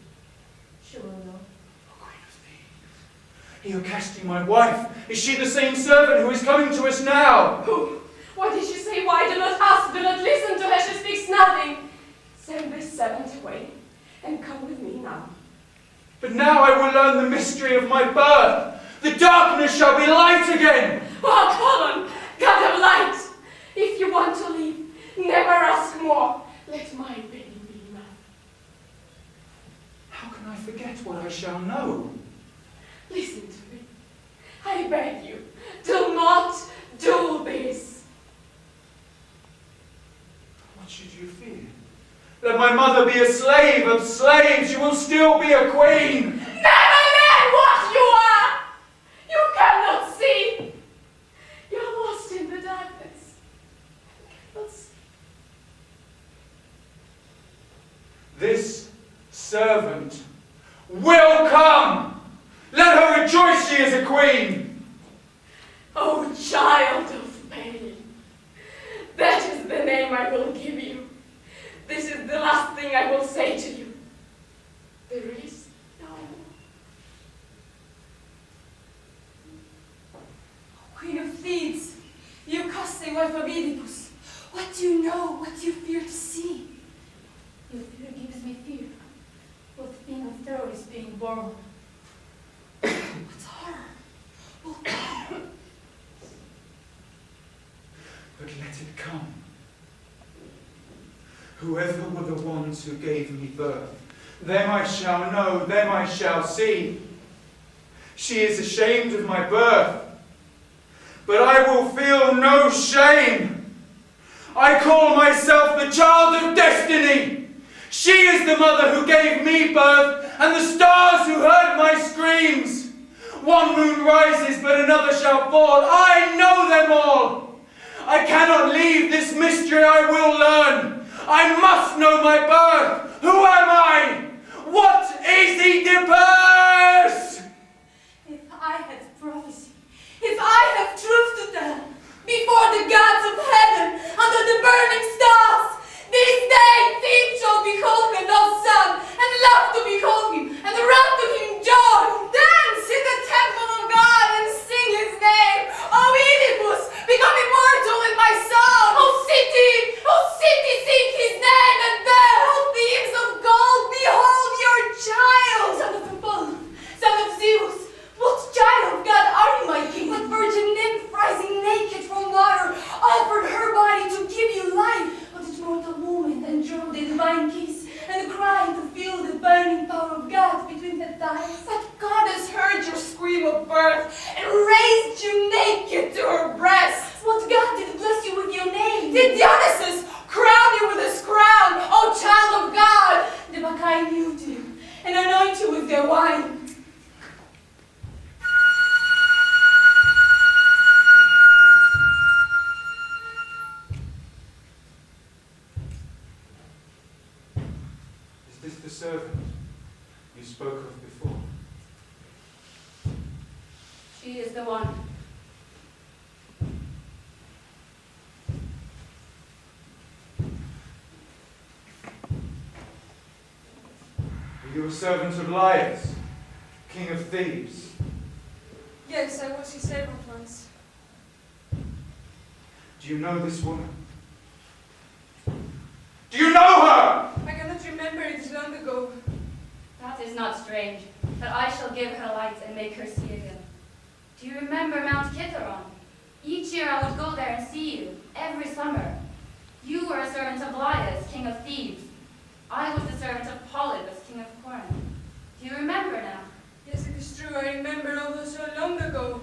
She will know. The queen of Thebes. Iocaste, my wife, is she the same servant who is coming to us now? Who? What did she say? Why do not ask? Do not listen to her. She speaks nothing. Send this servant away and come with me now. But now I will learn the mystery of my birth. The darkness shall be light again. Oh, Apollon, God of light! If you want to leave, never ask more. Let my pain be enough. How can I forget what I shall know. Listen to me. I beg you, do not do this. What should you fear? Let my mother be a slave of slaves. You will still be a queen. Never let what you are! You cannot see! You're lost in the darkness. You cannot see. This servant will come. Let her rejoice she is a queen. Oh, child of pain. That is the name I will give you. This is the last thing I will say to you. There is no more. Queen of Thebes, you casting wife of Oedipus, what do you know? What do you fear to see? Your fear gives me fear. What thing of terror is being born? What's horror? Will come. But let it come. Whoever were the ones who gave me birth, them I shall know, them I shall see. She is ashamed of my birth, but I will feel no shame. I call myself the child of destiny. She is the mother who gave me birth, and the stars who heard my screams. One moon rises, but another shall fall. I know them all. I cannot leave this mystery, I will learn. I must know my birth. Who am I? What is Oedipus? If I had prophecy, if I have truth to tell, before the gods of heaven, under the burning stars, this day Thebes shall behold me, no son, and love to behold him, and run to him joy, dance in the temple of God, and sing his name. O Oedipus, become immortal in my song. O city, sing his name, and there, O Thebes of gold, behold your child. Son of Apollo, son of Zeus, what child of God are you, my king? What virgin nymph rising naked from water offered her body to give you life? What mortal woman endured the divine kiss and cried to feel the burning power of God between her thighs? But God has heard your scream of birth and raised you naked to her breast. What God did bless you with your name? Did Dionysus crown you with his crown, O child of God? The Bacchae knew you and anoint you with their wine. Is this the servant you spoke of before? She is the one. Are you a servant of Laius, king of Thebes? Yes, I was his servant once. Do you know this woman? Do you know her? I cannot remember, it is long ago. That is not strange, but I shall give her light and make her see again. Do you remember Mount Kithaeron? Each year I would go there and see you, every summer. You were a servant of Laius, king of Thebes. I was the servant of Polybus, king of Corinth. Do you remember now? Yes, it is true, I remember although so long ago.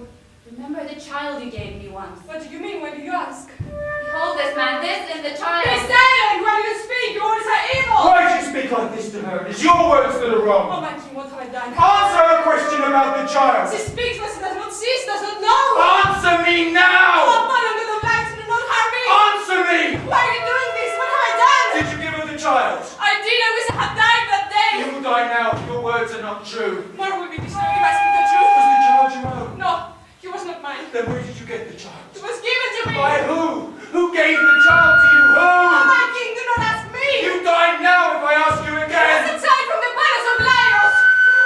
Remember the child you gave me once? What do you mean? Why do you ask? Behold this man, this is the child. Be silent! Why do you speak? Your words are evil! Why do you speak like this to her? It is your words that are Oh, wrong. my king, what have I done? Answer her question about the child. She speaks, but she does not see, she does not know! Answer me now! Oh, my God of light, do not harm me! Answer me! Why are you doing this? What have I done? Did you give her the child? I did, I wish I had died that day! You will die now. Your words are not true. More will be destroyed if I speak the truth. Was the child your own? No, he was not mine. Then where did you get the child? It was given to me! By who? Who gave the child to you? Oh, Who? my king, do not ask me! You die now if I ask you It was again. a child from the palace of Laios!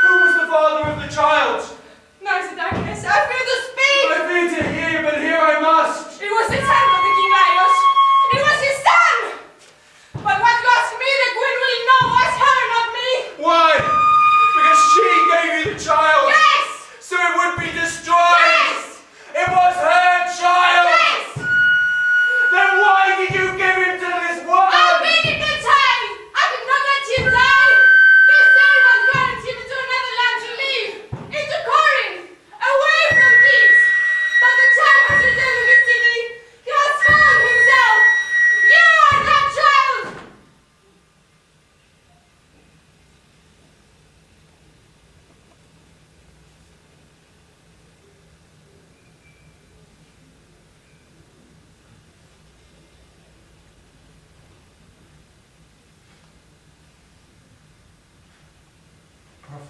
Who was the father of the child? Now is the darkness. I fear to speak! I fear to hear, but here I must. It was the child of the king Laios. It was his son! But what you ask me, the queen will know. Ask her, not me! Why? Because she gave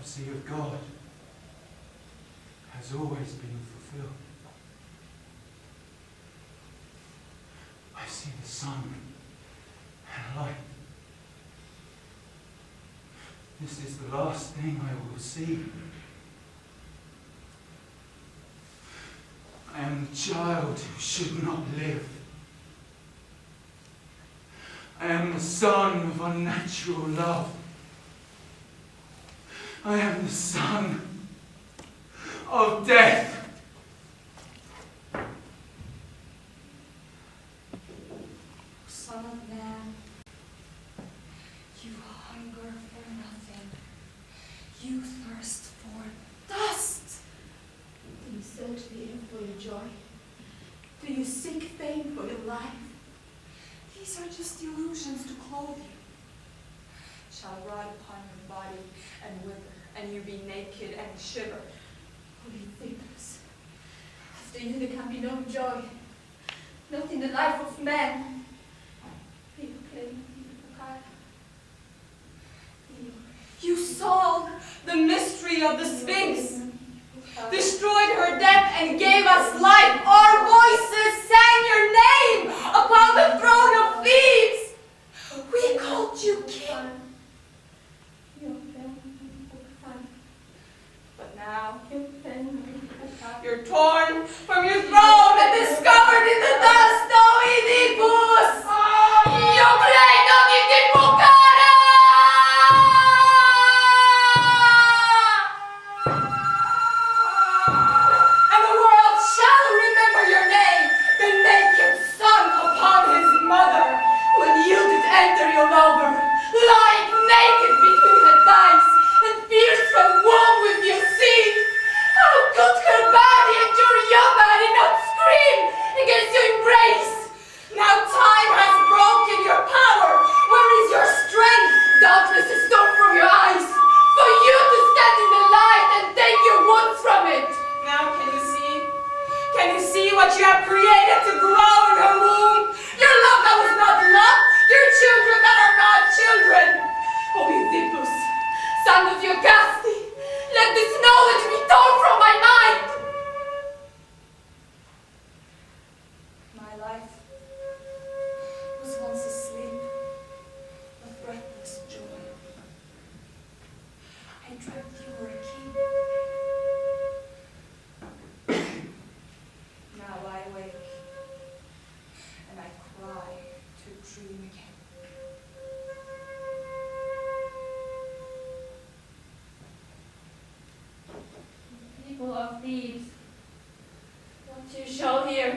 prophecy of God has always been fulfilled. I see the sun and light. This is the last thing I will see. I am the child who should not live. I am the son of unnatural love. I am the son of death. Son of man, you hunger for nothing. You thirst for dust. Do you search the air for your joy? Do you seek fame for your life? These are just illusions to clothe you. Shall rot upon your body and wither, and you be naked and shiver. Oedipus, after you there can be no joy, not in the life of man. You solved the mystery of the Sphinx, destroyed her death and gave us life. Our voices sang your name upon the throne of Thebes. We called you king. But now you're torn from your throne and discovered in the dust, O Oedipus. Yo reino di Tibucara! And the world shall remember your name, the naked son upon his mother, when you did enter your lover, lying naked between her thighs, and pierced from womb with your seed. How could her body endure your body not scream against your embrace? Now time has broken your power. Where is your strength? Darkness is torn from your eyes, for you to stand in the light and take your wounds from it. Now can you see? Can you see what you have created to grow in her womb? Your love that was not love, your children that are not children. O Oedipus, son of Eugaste, let this knowledge be torn from my mind. My life was once asleep, a breathless joy. I dreamt you were a king. Now I awake, and I cry to dream again. People of Thebes, what you shall hear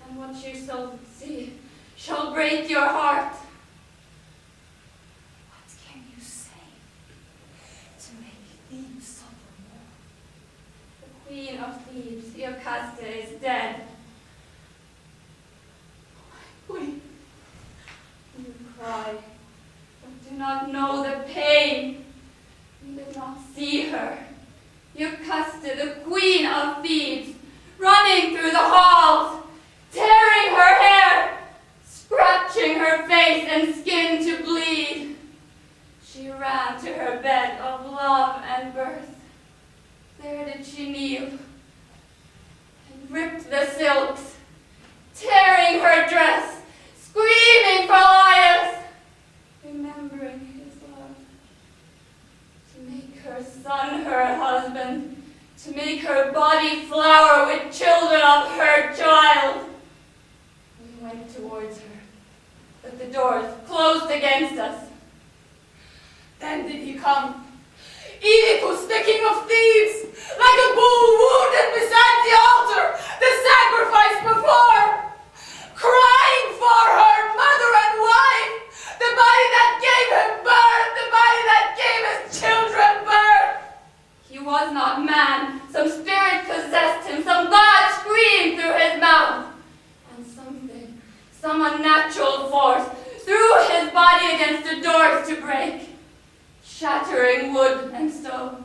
and what you shall see shall break your heart. What can you say to make Thebes suffer more? The queen of Thebes, Eugaste, is dead. Queen, You cry, but do not know the pain. You did not see her. Eugaste, the queen of Thebes, running through the halls, tearing her hair, scratching her face and skin to bleed. She ran to her bed of love and birth. There did she kneel and ripped the silks, tearing her dress, screaming for Laius, remembering his love, to make her son her husband, to make her body flower with children of her child. We went towards her, but the doors closed against us. Then did he come, Oedipus, the king of Thebes, like a bull wounded beside the altar, the sacrifice before, crying for her mother and wife, the body that gave him birth, the body that gave his children birth. He was not man. Some spirit possessed him. Some god screamed through his mouth. And something, some unnatural force, threw his body against the doors to break, shattering wood and stone.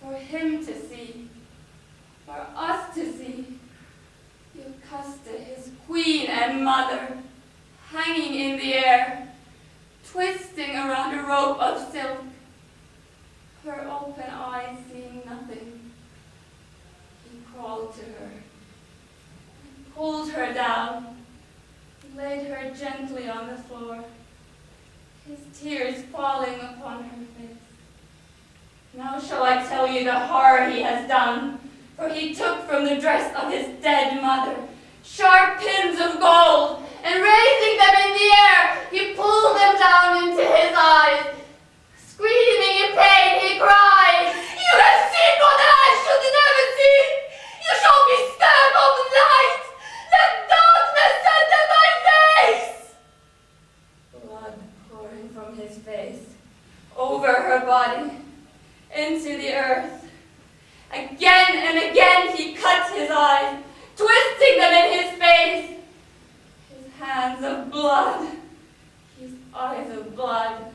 For him to see, for us to see, Eugaste, his queen and mother, hanging in the air, twisting around a rope of silk. her open eyes seeing nothing, he crawled to her, and pulled her down, and laid her gently on the floor, his tears falling upon her face. Now shall I tell you the horror he has done, for he took from the dress of his dead mother sharp pins of gold, and raising them in the air, he pulled them down into his eyes. Screaming in pain, he cried, "You have seen what I should never see! You shall be stabbed of light! Let darkness enter my face!" Blood pouring from his face, over her body, into the earth. Again and again he cut his eyes, twisting them in his face. His hands of blood, his eyes of blood,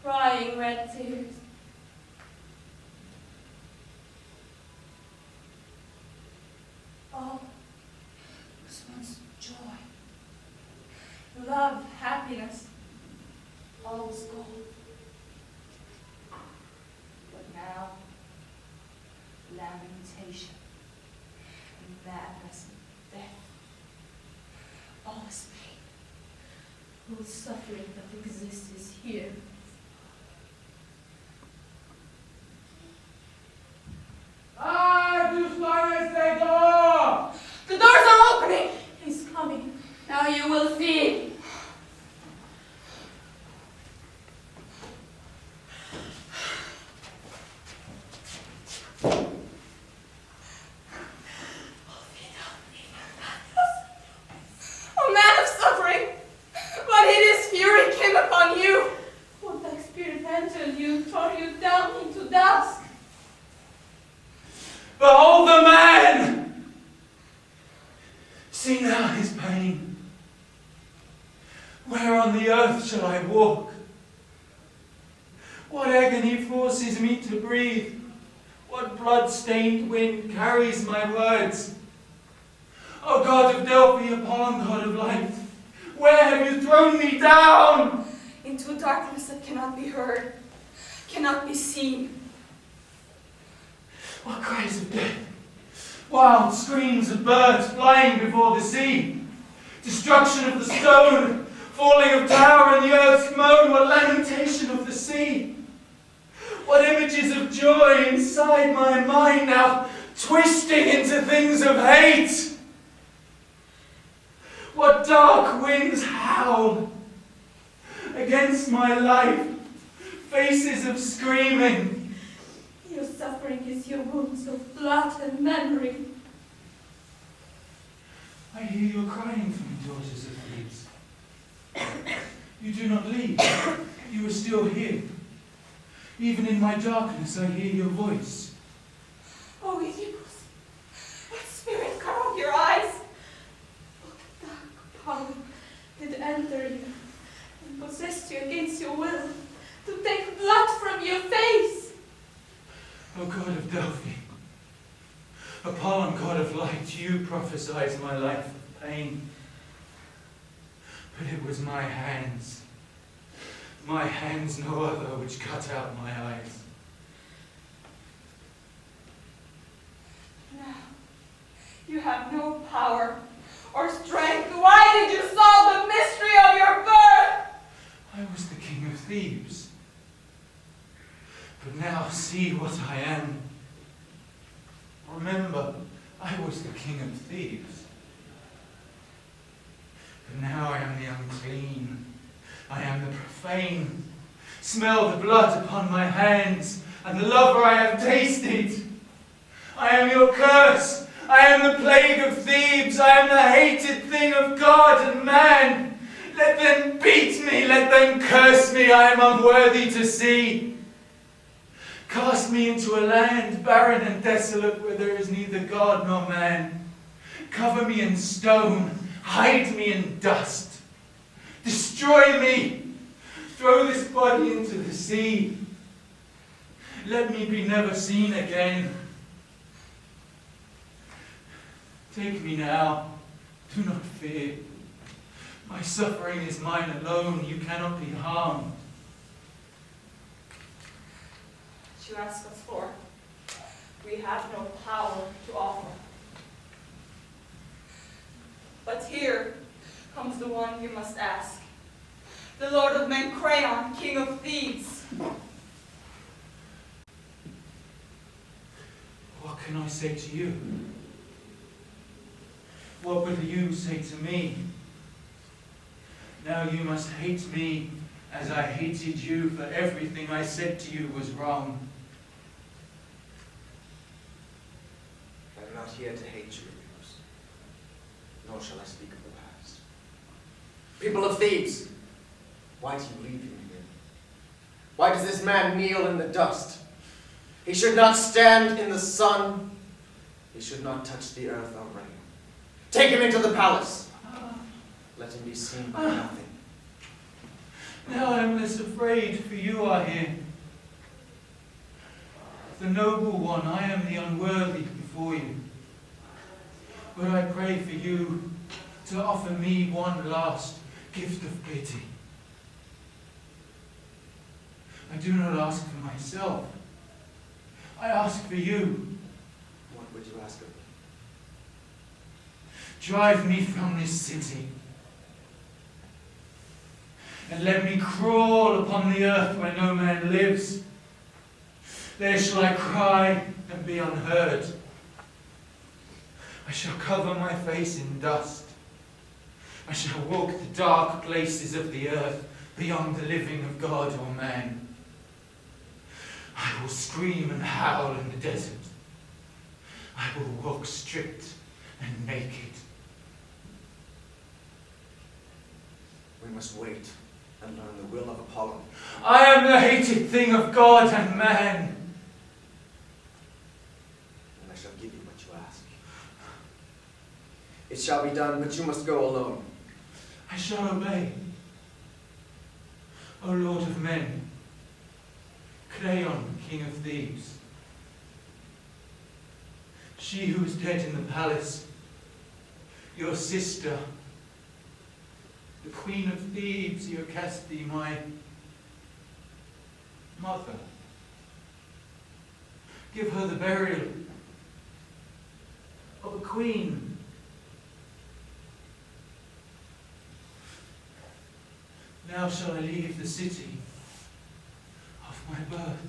crying red tears. All was once joy, love, happiness. All was gold. But now, lamentation, and madness, and death. All is pain. All suffering that exists is here. The doors are opening! He's coming. Now you will see. A man of suffering! But his fury came upon you! What black spirit entered you, tore you down into dust? Behold the man! See now his pain. Where on the earth shall I walk? What agony forces me to breathe? What blood-stained wind carries my words? O God of Delphi, Apollon, God of light, where have you thrown me down? Into darkness that cannot be heard, cannot be seen. What cries of death? Wild screams of birds flying before the sea. Destruction of the stone, falling of tower and the earth's moan. What lamentation of the sea. What images of joy inside my mind now twisting into things of hate. What dark winds howl against my life. Faces of screaming. Your suffering is your wounds of blood and memory. I hear your crying for me, daughters of Thebes. You do not leave. You are still here. Even in my darkness, I hear your voice. Oh, Oedipus, what spirit cut out your eyes? What dark power did enter you and possessed you against your will to take blood from your face? O God of Delphi, Apollon, God of light, you prophesied my life of pain. But it was my hands, no other, which cut out my eyes. Now, you have no power or strength. Why did you solve the mystery of your birth? I was the king of Thebes. But now see what I am. Remember, I was the king of Thebes. But now I am the unclean. I am the profane. Smell the blood upon my hands, and the lover I have tasted. I am your curse. I am the plague of Thebes. I am the hated thing of God and man. Let them beat me. Let them curse me. I am unworthy to see. Cast me into a land barren and desolate where there is neither God nor man. Cover me in stone. Hide me in dust. Destroy me. Throw this body into the sea. Let me be never seen again. Take me now. Do not fear. My suffering is mine alone. You cannot be harmed. you ask us for. We have no power to offer. But here comes the one you must ask. The Lord of Men, Crayon, King of Thebes. What can I say to you? What will you say to me? Now you must hate me as I hated you, for everything I said to you was wrong. I am not here to hate you, Oedipus, nor shall I speak of the past. People of Thebes, why do you leave him here? Why does this man kneel in the dust? He should not stand in the sun. He should not touch the earth or rain. Take him into the palace. Let him be seen by nothing. Now I am less afraid, for you are here. The noble one, I am the unworthy before you. But I pray for you to offer me one last gift of pity. I do not ask for myself. I ask for you. What would you ask of me? Drive me from this city, and let me crawl upon the earth where no man lives. There shall I cry and be unheard. I shall cover my face in dust. I shall walk the dark places of the earth, beyond the living of God or man. I will scream and howl in the desert. I will walk stripped and naked. We must wait and learn the will of Apollo. I am the hated thing of God and man. And I shall give you what you ask. It shall be done, but you must go alone. I shall obey. O Lord of Men, Crayon, King of Thebes, she who is dead in the palace, your sister, the Queen of Thebes, Iocaste, my mother. Give her the burial of a queen. Now shall I leave the city of my birth.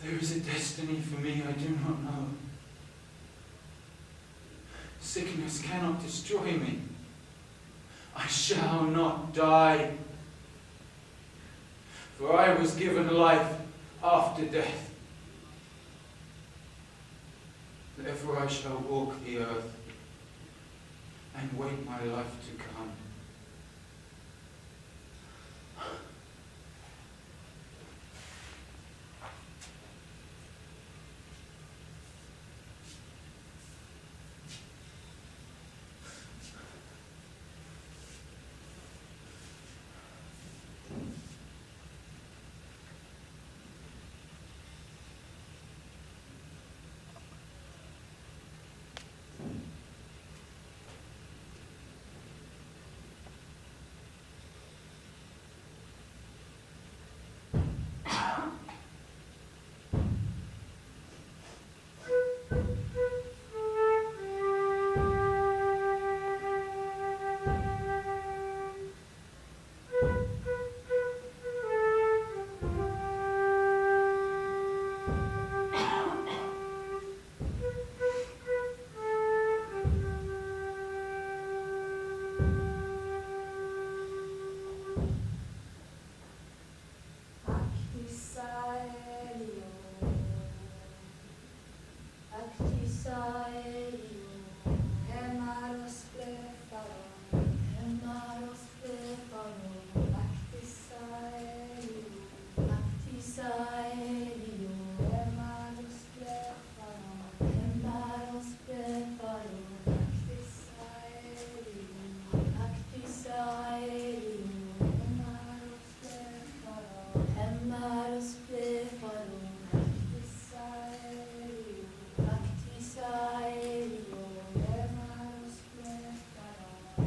There is a destiny for me I do not know. Sickness cannot destroy me. I shall not die. For I was given life after death. Therefore I shall walk the earth and wait my life to come.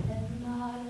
Emma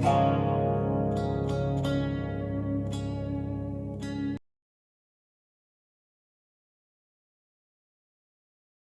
Thank you.